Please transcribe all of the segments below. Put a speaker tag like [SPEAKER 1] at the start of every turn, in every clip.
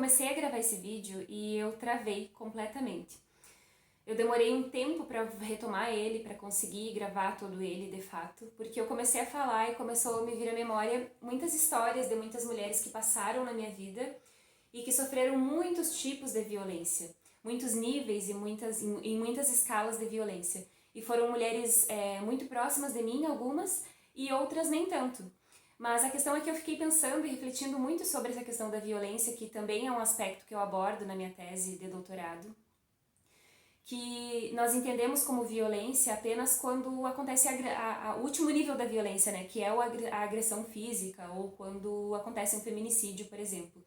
[SPEAKER 1] comecei a gravar esse vídeo e eu travei completamente. Eu demorei um tempo para retomar ele, para conseguir gravar todo ele de fato, porque eu comecei a falar e começou a me vir à memória muitas histórias de muitas mulheres que passaram na minha vida e que sofreram muitos tipos de violência, muitos níveis e muitas escalas de violência. E foram mulheres muito próximas de mim, algumas, e outras nem tanto. Mas a questão é que eu fiquei pensando e refletindo muito sobre essa questão da violência, que também é um aspecto que eu abordo na minha tese de doutorado, que nós entendemos como violência apenas quando acontece o último nível da violência, né, que é a agressão física, ou quando acontece um feminicídio, por exemplo.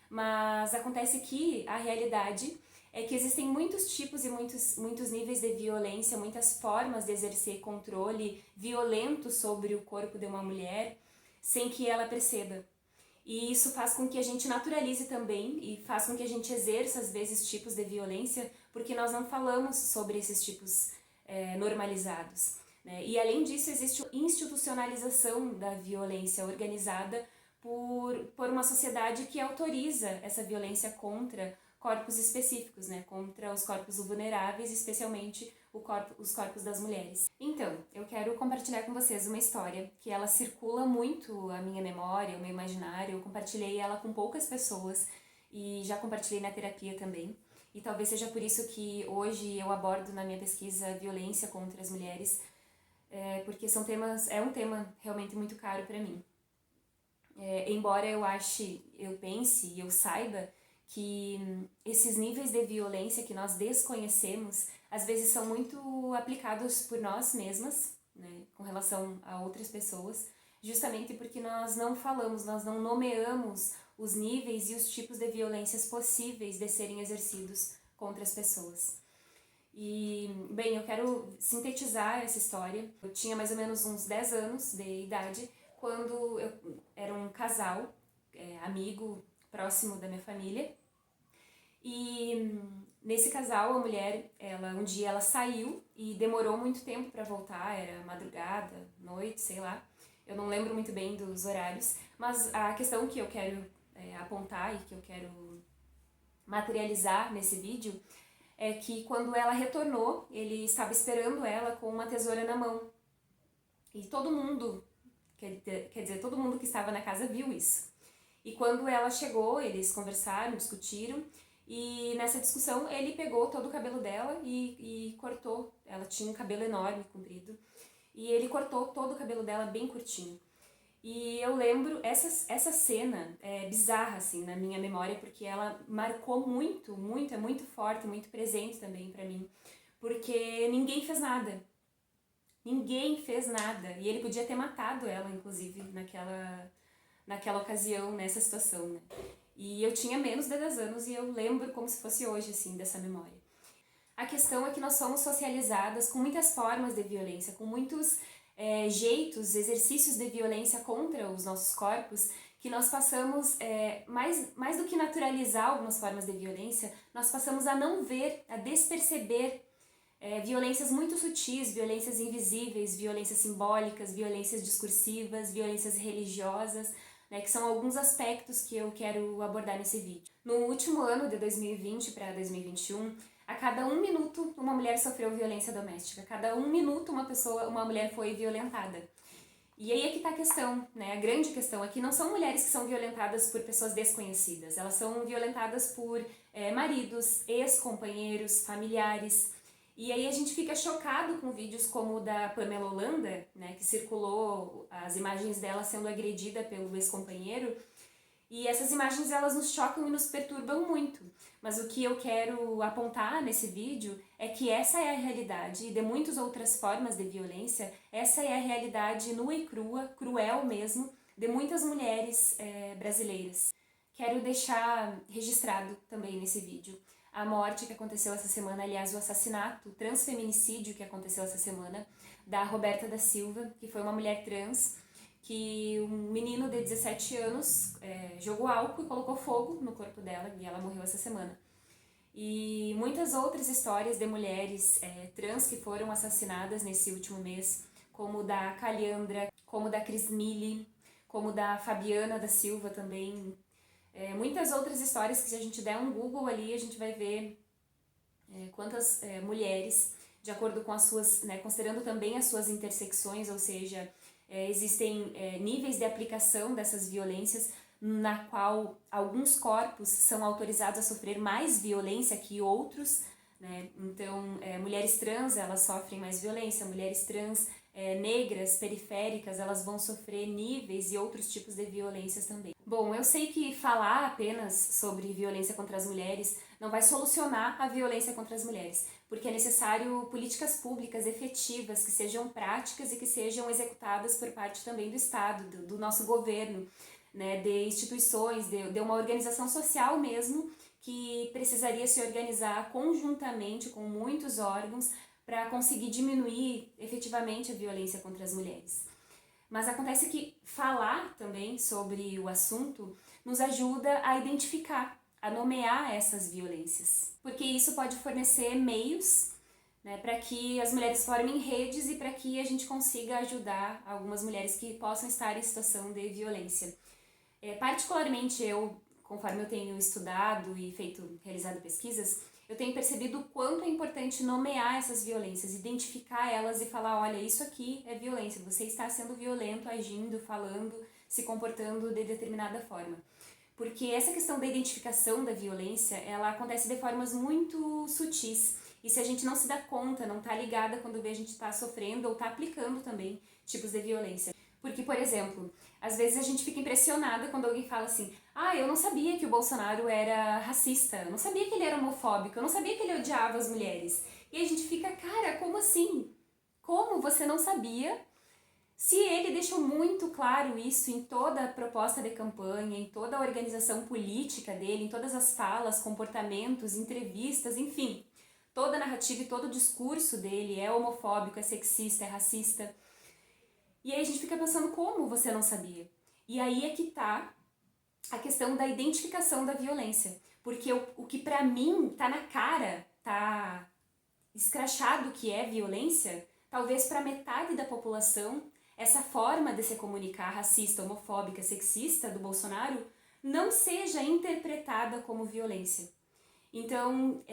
[SPEAKER 1] Mas acontece que a realidade é que existem muitos tipos e muitos níveis de violência, muitas formas de exercer controle violento sobre o corpo de uma mulher sem que ela perceba. E isso faz com que a gente naturalize também e faz com que a gente exerça, às vezes, tipos de violência, porque nós não falamos sobre esses tipos normalizados, né? E, além disso, existe a institucionalização da violência organizada por uma sociedade que autoriza essa violência contra corpos específicos, né? Contra os corpos vulneráveis, especialmente os corpos das mulheres. Então, eu quero compartilhar com vocês uma história que ela circula muito a minha memória, o meu imaginário. Eu compartilhei ela com poucas pessoas e já compartilhei na terapia também. E talvez seja por isso que hoje eu abordo na minha pesquisa a violência contra as mulheres, porque é um tema realmente muito caro para mim. Embora eu pense e eu saiba que esses níveis de violência que nós desconhecemos, às vezes são muito aplicados por nós mesmas, né, com relação a outras pessoas, justamente porque nós não falamos, nós não nomeamos os níveis e os tipos de violências possíveis de serem exercidos contra as pessoas. E, bem, eu quero sintetizar essa história. Eu tinha mais ou menos uns 10 anos de idade, quando eu era um casal, amigo, próximo da minha família. E nesse casal, a mulher, um dia ela saiu e demorou muito tempo para voltar, era madrugada, noite, sei lá. Eu não lembro muito bem dos horários, mas a questão que eu quero apontar e que eu quero materializar nesse vídeo é que quando ela retornou, ele estava esperando ela com uma tesoura na mão. E todo mundo, quer dizer, todo mundo que estava na casa viu isso. E quando ela chegou, eles conversaram, discutiram, e nessa discussão ele pegou todo o cabelo dela e cortou. Ela tinha um cabelo enorme, comprido, e ele cortou todo o cabelo dela bem curtinho. E eu lembro, essa cena é bizarra, assim, na minha memória, porque ela marcou muito, é muito forte, muito presente também pra mim, porque ninguém fez nada. Ninguém fez nada. E ele podia ter matado ela, inclusive, naquela ocasião, nessa situação, né? E eu tinha menos de 10 anos e eu lembro como se fosse hoje, assim, dessa memória. A questão é que nós somos socializadas com muitas formas de violência, com muitos jeitos, exercícios de violência contra os nossos corpos, que nós passamos, mais do que naturalizar algumas formas de violência, nós passamos a não ver, a desperceber violências muito sutis, violências invisíveis, violências simbólicas, violências discursivas, violências religiosas, né, que são alguns aspectos que eu quero abordar nesse vídeo. No último ano de 2020 para 2021, a cada 1 minuto uma mulher sofreu violência doméstica, a cada 1 minuto uma mulher foi violentada. E aí é que está a questão, né? A grande questão é que não são mulheres que são violentadas por pessoas desconhecidas, elas são violentadas por maridos, ex-companheiros, familiares. E aí a gente fica chocado com vídeos como o da Pamela Holanda, né, que circulou as imagens dela sendo agredida pelo ex-companheiro, e essas imagens elas nos chocam e nos perturbam muito. Mas o que eu quero apontar nesse vídeo é que essa é a realidade, e de muitas outras formas de violência, essa é a realidade nua e crua, cruel mesmo, de muitas mulheres brasileiras. Quero deixar registrado também nesse vídeo a morte que aconteceu essa semana, aliás, o assassinato, o transfeminicídio que aconteceu essa semana, da Roberta da Silva, que foi uma mulher trans, que um menino de 17 anos jogou álcool e colocou fogo no corpo dela, e ela morreu essa semana. E muitas outras histórias de mulheres trans que foram assassinadas nesse último mês, como da Caliandra, como da Cris Mille, como da Fabiana da Silva também, Muitas outras histórias que se a gente der um Google ali, a gente vai ver quantas mulheres, de acordo com as suas, considerando também as suas intersecções, ou seja, existem níveis de aplicação dessas violências, na qual alguns corpos são autorizados a sofrer mais violência que outros, né? Então, mulheres trans, elas sofrem mais violência, mulheres trans negras, periféricas, elas vão sofrer níveis e outros tipos de violências também. Bom, eu sei que falar apenas sobre violência contra as mulheres não vai solucionar a violência contra as mulheres, porque é necessário políticas públicas efetivas, que sejam práticas e que sejam executadas por parte também do Estado, do nosso governo, né, de instituições, de uma organização social mesmo, que precisaria se organizar conjuntamente com muitos órgãos para conseguir diminuir efetivamente a violência contra as mulheres. Mas acontece que falar também sobre o assunto nos ajuda a identificar, a nomear essas violências, porque isso pode fornecer meios, né, para que as mulheres formem redes e para que a gente consiga ajudar algumas mulheres que possam estar em situação de violência. Particularmente eu, conforme eu tenho estudado e realizado pesquisas, eu tenho percebido o quanto é importante nomear essas violências, identificar elas e falar, olha, isso aqui é violência, você está sendo violento, agindo, falando, se comportando de determinada forma. Porque essa questão da identificação da violência, ela acontece de formas muito sutis. E se a gente não se dá conta, não está ligada quando vê a gente está sofrendo ou está aplicando também tipos de violência. Porque, por exemplo, às vezes a gente fica impressionada quando alguém fala assim, eu não sabia que o Bolsonaro era racista, eu não sabia que ele era homofóbico, eu não sabia que ele odiava as mulheres. E a gente fica, cara, como assim? Como você não sabia? Se ele deixou muito claro isso em toda a proposta de campanha, em toda a organização política dele, em todas as falas, comportamentos, entrevistas, enfim, toda a narrativa e todo o discurso dele é homofóbico, é sexista, é racista. E aí a gente fica pensando, como você não sabia? E aí é que tá a questão da identificação da violência. Porque o que pra mim tá na cara, tá escrachado que é violência, talvez pra metade da população, essa forma de se comunicar racista, homofóbica, sexista do Bolsonaro não seja interpretada como violência. Então,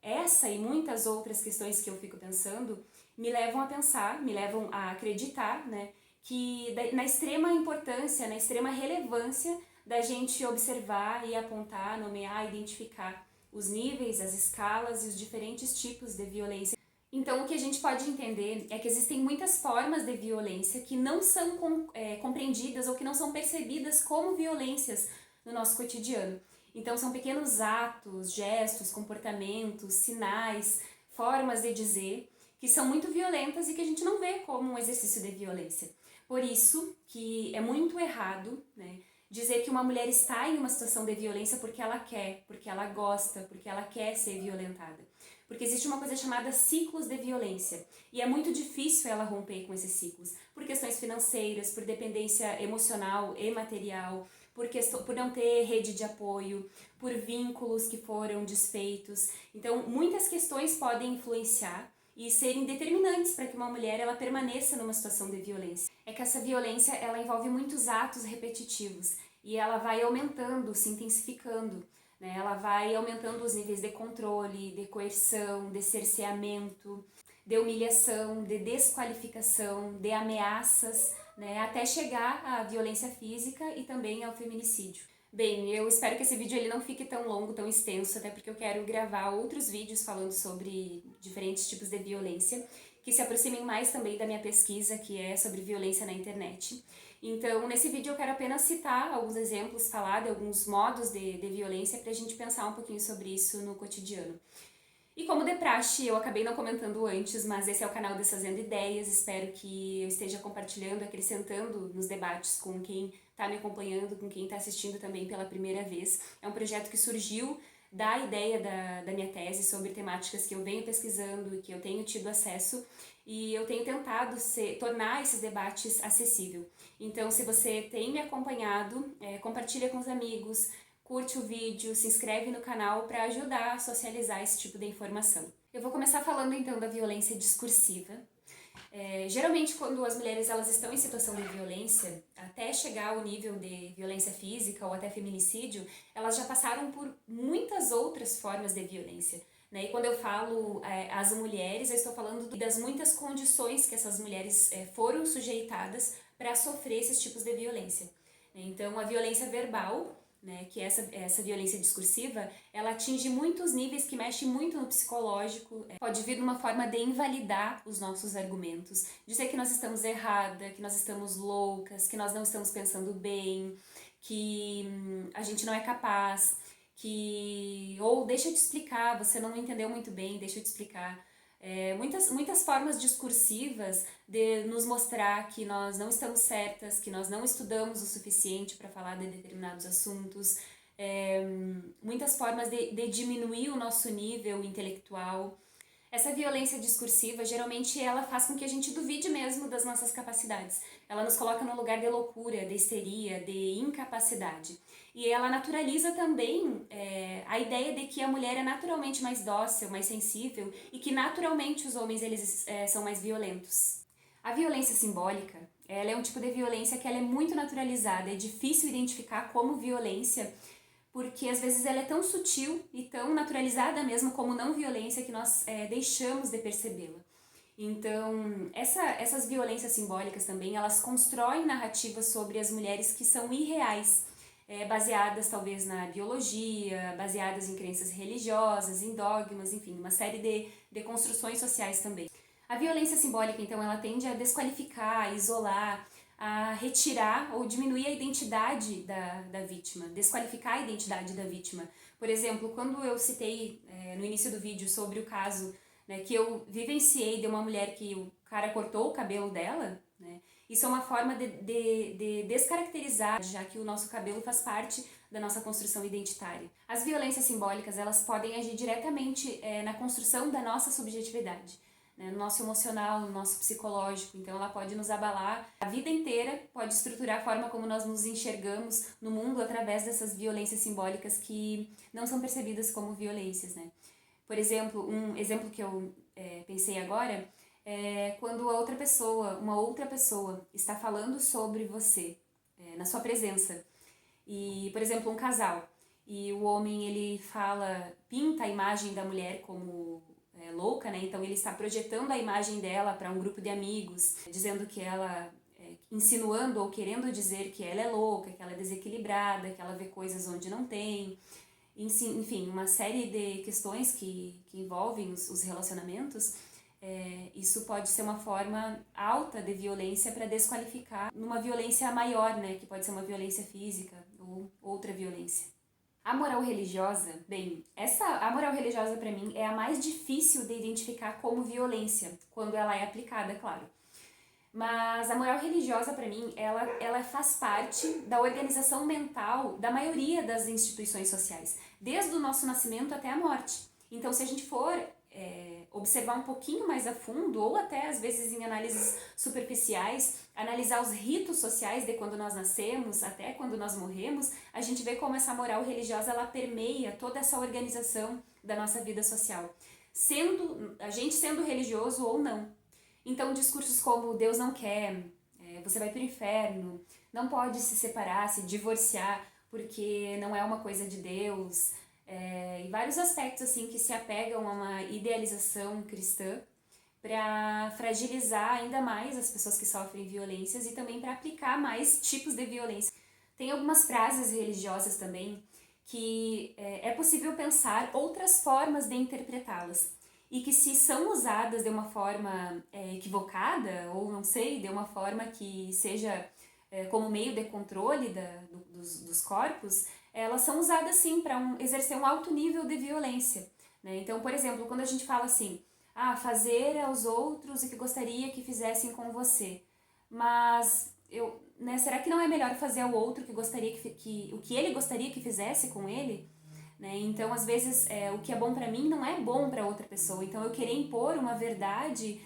[SPEAKER 1] essa e muitas outras questões que eu fico pensando me levam a pensar, me levam a acreditar, né, que na extrema importância, na extrema relevância da gente observar e apontar, nomear, identificar os níveis, as escalas e os diferentes tipos de violência. Então, o que a gente pode entender é que existem muitas formas de violência que não são compreendidas ou que não são percebidas como violências no nosso cotidiano. Então, são pequenos atos, gestos, comportamentos, sinais, formas de dizer que são muito violentas e que a gente não vê como um exercício de violência. Por isso que é muito errado, né, dizer que uma mulher está em uma situação de violência porque ela quer, porque ela gosta, porque ela quer ser violentada. Porque existe uma coisa chamada ciclos de violência. E é muito difícil ela romper com esses ciclos. Por questões financeiras, por dependência emocional e material, por não ter rede de apoio, por vínculos que foram desfeitos. Então, muitas questões podem influenciar e serem determinantes para que uma mulher ela permaneça numa situação de violência. É que essa violência ela envolve muitos atos repetitivos e ela vai aumentando, se intensificando. Ela vai aumentando os níveis de controle, de coerção, de cerceamento, de humilhação, de desqualificação, de ameaças, até chegar à violência física e também ao feminicídio. Bem, eu espero que esse vídeo ele não fique tão longo, tão extenso, até porque eu quero gravar outros vídeos falando sobre diferentes tipos de violência, que se aproximem mais também da minha pesquisa, que é sobre violência na internet. Então, nesse vídeo eu quero apenas citar alguns exemplos, falar de alguns modos de violência para a gente pensar um pouquinho sobre isso no cotidiano. E como de praxe, eu acabei não comentando antes, mas esse é o canal Desfazendo Ideias, espero que eu esteja compartilhando, acrescentando nos debates com quem está me acompanhando, com quem está assistindo também pela primeira vez. É um projeto que surgiu da ideia da minha tese sobre temáticas que eu venho pesquisando e que eu tenho tido acesso, e eu tenho tentado tornar esses debates acessível. Então, se você tem me acompanhado, compartilha com os amigos, curte o vídeo, se inscreve no canal para ajudar a socializar esse tipo de informação. Eu vou começar falando então da violência discursiva. Geralmente quando as mulheres elas estão em situação de violência, até chegar ao nível de violência física ou até feminicídio, elas já passaram por muitas outras formas de violência. Né? E quando eu falo as mulheres, eu estou falando das muitas condições que essas mulheres foram sujeitadas para sofrer esses tipos de violência. Então, a violência verbal, né, que é essa violência discursiva, ela atinge muitos níveis que mexe muito no psicológico, pode vir de uma forma de invalidar os nossos argumentos, dizer que nós estamos erradas, que nós estamos loucas, que nós não estamos pensando bem, que a gente não é capaz, ou deixa eu te explicar, você não entendeu muito bem, deixa eu te explicar. Muitas formas discursivas de nos mostrar que nós não estamos certas, que nós não estudamos o suficiente para falar de determinados assuntos, muitas formas de diminuir o nosso nível intelectual. Essa violência discursiva, geralmente, ela faz com que a gente duvide mesmo das nossas capacidades. Ela nos coloca no lugar de loucura, de histeria, de incapacidade. E ela naturaliza também a ideia de que a mulher é naturalmente mais dócil, mais sensível e que naturalmente os homens eles são mais violentos. A violência simbólica, ela é um tipo de violência que ela é muito naturalizada, é difícil identificar como violência, porque às vezes ela é tão sutil e tão naturalizada mesmo como não violência que nós deixamos de percebê-la. Então, essas violências simbólicas também, elas constroem narrativas sobre as mulheres que são irreais, baseadas talvez na biologia, baseadas em crenças religiosas, em dogmas, enfim, uma série de construções sociais também. A violência simbólica, então, ela tende a desqualificar, a isolar, a retirar ou diminuir a identidade da vítima, desqualificar a identidade da vítima. Por exemplo, quando eu citei no início do vídeo sobre o caso, né, que eu vivenciei de uma mulher que o cara cortou o cabelo dela, né, isso é uma forma de descaracterizar, já que o nosso cabelo faz parte da nossa construção identitária. As violências simbólicas, elas podem agir diretamente na construção da nossa subjetividade, né, no nosso emocional, no nosso psicológico. Então ela pode nos abalar a vida inteira, pode estruturar a forma como nós nos enxergamos no mundo através dessas violências simbólicas que não são percebidas como violências, né? Por exemplo, um exemplo que eu pensei agora é quando uma outra pessoa está falando sobre você, na sua presença. E, por exemplo, um casal, e o homem ele pinta a imagem da mulher como louca, né? Então ele está projetando a imagem dela para um grupo de amigos, dizendo que ela, insinuando ou querendo dizer que ela é louca, que ela é desequilibrada, que ela vê coisas onde não tem. Enfim, uma série de questões que envolvem os relacionamentos. Isso pode ser uma forma alta de violência para desqualificar numa violência maior, né? Que pode ser uma violência física ou outra violência. A moral religiosa, a moral religiosa para mim é a mais difícil de identificar como violência, quando ela é aplicada, claro. Mas a moral religiosa, para mim, ela faz parte da organização mental da maioria das instituições sociais, desde o nosso nascimento até a morte. Então, se a gente for observar um pouquinho mais a fundo, ou até às vezes em análises superficiais, analisar os ritos sociais de quando nós nascemos até quando nós morremos, a gente vê como essa moral religiosa ela permeia toda essa organização da nossa vida social, a gente sendo religioso ou não. Então, discursos como Deus não quer, você vai para o inferno, não pode se separar, se divorciar, porque não é uma coisa de Deus, e vários aspectos assim que se apegam a uma idealização cristã para fragilizar ainda mais as pessoas que sofrem violências e também para aplicar mais tipos de violência. Tem algumas frases religiosas também que é possível pensar outras formas de interpretá-las e que, se são usadas de uma forma equivocada, ou não sei, de uma forma que seja como meio de controle dos corpos, elas são usadas sim para exercer um alto nível de violência, né? Então, por exemplo, quando a gente fala assim, fazer aos outros o que gostaria que fizessem com você, mas será que não é melhor fazer ao outro o que ele gostaria que fizesse com ele? Né? Então, às vezes, o que é bom para mim não é bom para outra pessoa. Então, eu querer impor uma verdade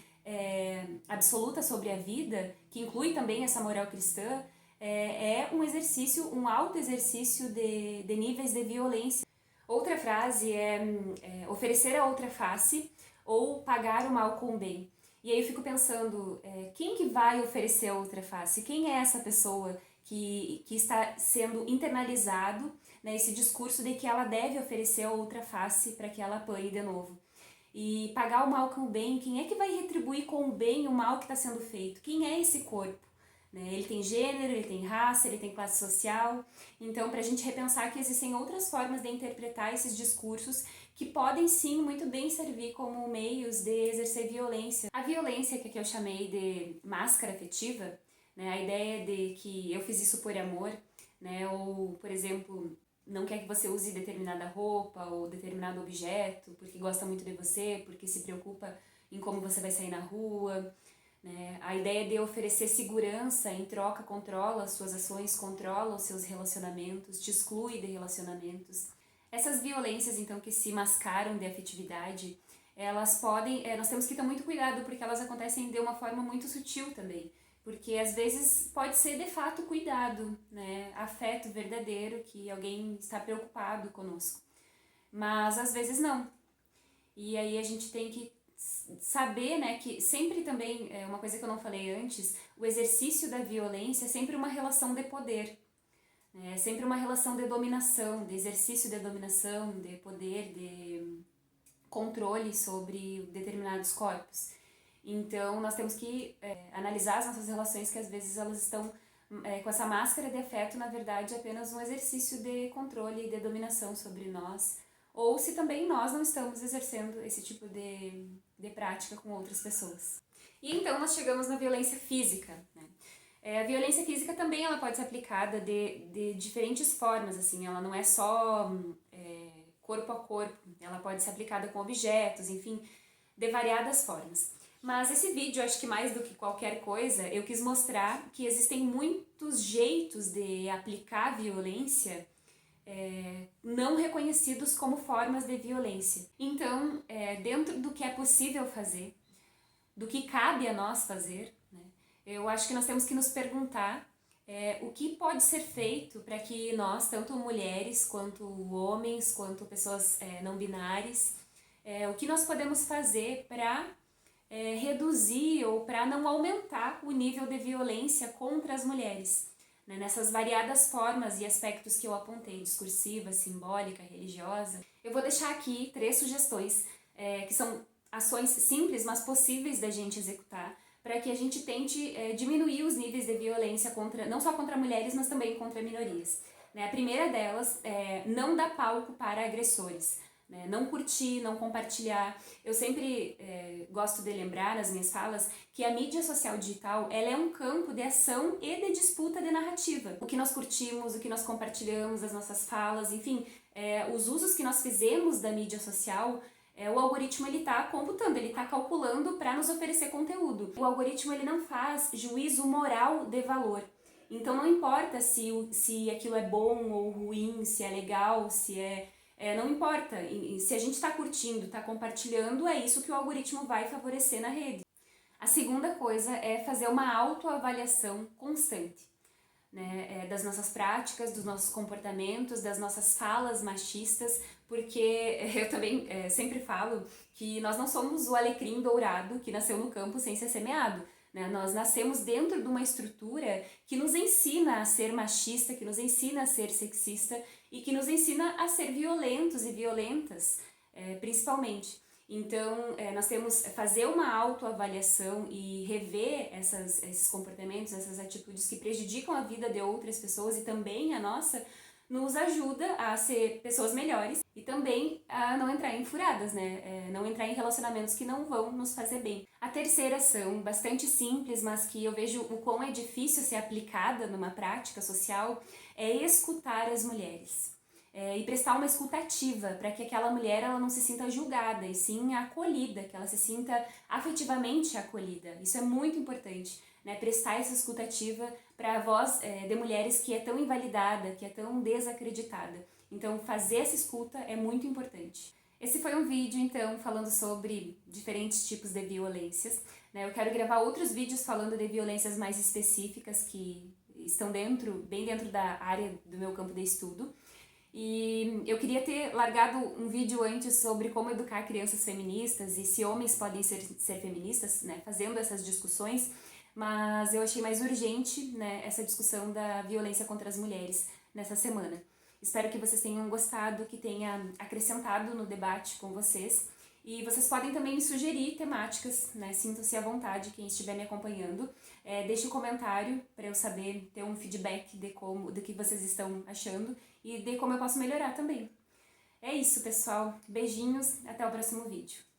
[SPEAKER 1] absoluta sobre a vida, que inclui também essa moral cristã, um alto exercício de níveis de violência. Outra frase é oferecer a outra face ou pagar o mal com o bem. E aí eu fico pensando, quem que vai oferecer a outra face? Quem é essa pessoa que está sendo internalizado, né, esse discurso de que ela deve oferecer a outra face para que ela apanhe de novo? E pagar o mal com o bem, quem é que vai retribuir com o bem o mal que está sendo feito? Quem é esse corpo? Né? Ele tem gênero, ele tem raça, ele tem classe social. Então, para a gente repensar que existem outras formas de interpretar esses discursos que podem sim muito bem servir como meios de exercer violência. A violência que aqui eu chamei de máscara afetiva, né? A ideia de que eu fiz isso por amor, né? Ou, por exemplo, não quer que você use determinada roupa ou determinado objeto porque gosta muito de você, porque se preocupa em como você vai sair na rua, né? A ideia de oferecer segurança em troca controla as suas ações, controla os seus relacionamentos, te exclui de relacionamentos. Essas violências, então, que se mascaram de afetividade, elas podem, nós temos que ter muito cuidado porque elas acontecem de uma forma muito sutil também. Porque às vezes pode ser de fato cuidado, né? Afeto verdadeiro, que alguém está preocupado conosco. Mas às vezes não. E aí a gente tem que saber, né, que sempre também, uma coisa que eu não falei antes, o exercício da violência é sempre uma relação de poder. É sempre uma relação de dominação, de exercício de dominação, de poder, de controle sobre determinados corpos. Então, nós temos que analisar as nossas relações, que às vezes elas estão com essa máscara de afeto, na verdade, apenas um exercício de controle e de dominação sobre nós, ou se também nós não estamos exercendo esse tipo de prática com outras pessoas. E então nós chegamos na violência física, né? A violência física também ela pode ser aplicada de diferentes formas, assim, ela não é só corpo a corpo, ela pode ser aplicada com objetos, enfim, de variadas formas. Mas esse vídeo, acho que mais do que qualquer coisa, eu quis mostrar que existem muitos jeitos de aplicar violência não reconhecidos como formas de violência. Então, dentro do que é possível fazer, do que cabe a nós fazer, né, eu acho que nós temos que nos perguntar o que pode ser feito para que nós, tanto mulheres, quanto homens, quanto pessoas não binárias, o que nós podemos fazer para reduzir ou para não aumentar o nível de violência contra as mulheres, né, nessas variadas formas e aspectos que eu apontei, discursiva, simbólica, religiosa. Eu vou deixar aqui 3 sugestões que são ações simples, mas possíveis da gente executar, para que a gente tente diminuir os níveis de violência contra, não só contra mulheres, mas também contra minorias. Né? A primeira delas é não dar palco para agressores. Né? Não curtir, não compartilhar. Eu sempre gosto de lembrar nas minhas falas que a mídia social digital ela é um campo de ação e de disputa de narrativa. O que nós curtimos, o que nós compartilhamos, as nossas falas, enfim, os usos que nós fizemos da mídia social, o algoritmo ele está computando, ele está calculando para nos oferecer conteúdo. O algoritmo ele não faz juízo moral de valor. Então não importa se aquilo é bom ou ruim, se é legal, se não importa, se a gente está curtindo, está compartilhando, é isso que o algoritmo vai favorecer na rede. A segunda coisa é fazer uma autoavaliação constante, né, das nossas práticas, dos nossos comportamentos, das nossas falas machistas, porque eu também sempre falo que nós não somos o alecrim dourado que nasceu no campo sem ser semeado. Né? Nós nascemos dentro de uma estrutura que nos ensina a ser machista, que nos ensina a ser sexista e que nos ensina a ser violentos e violentas, principalmente. Então, nós temos que fazer uma autoavaliação e rever esses comportamentos, essas atitudes que prejudicam a vida de outras pessoas e também a nossa, nos ajuda a ser pessoas melhores e também a não entrar em furadas, né? Não entrar em relacionamentos que não vão nos fazer bem. A terceira ação, bastante simples, mas que eu vejo o quão é difícil ser aplicada numa prática social, é escutar as mulheres. E prestar uma escuta ativa para que aquela mulher ela não se sinta julgada e sim acolhida, que ela se sinta afetivamente acolhida. Isso é muito importante, né? Prestar essa escuta ativa para a voz de mulheres que é tão invalidada, que é tão desacreditada. Então fazer essa escuta é muito importante. Esse foi um vídeo então falando sobre diferentes tipos de violências, né? Eu quero gravar outros vídeos falando de violências mais específicas que estão bem dentro da área do meu campo de estudo. E eu queria ter largado um vídeo antes sobre como educar crianças feministas e se homens podem ser feministas, né, fazendo essas discussões, mas eu achei mais urgente, né, essa discussão da violência contra as mulheres nessa semana. Espero que vocês tenham gostado, que tenha acrescentado no debate com vocês. E vocês podem também me sugerir temáticas, né? Sintam-se à vontade, quem estiver me acompanhando. Deixe um comentário para eu saber, ter um feedback do que vocês estão achando e de como eu posso melhorar também. É isso, pessoal. Beijinhos, até o próximo vídeo.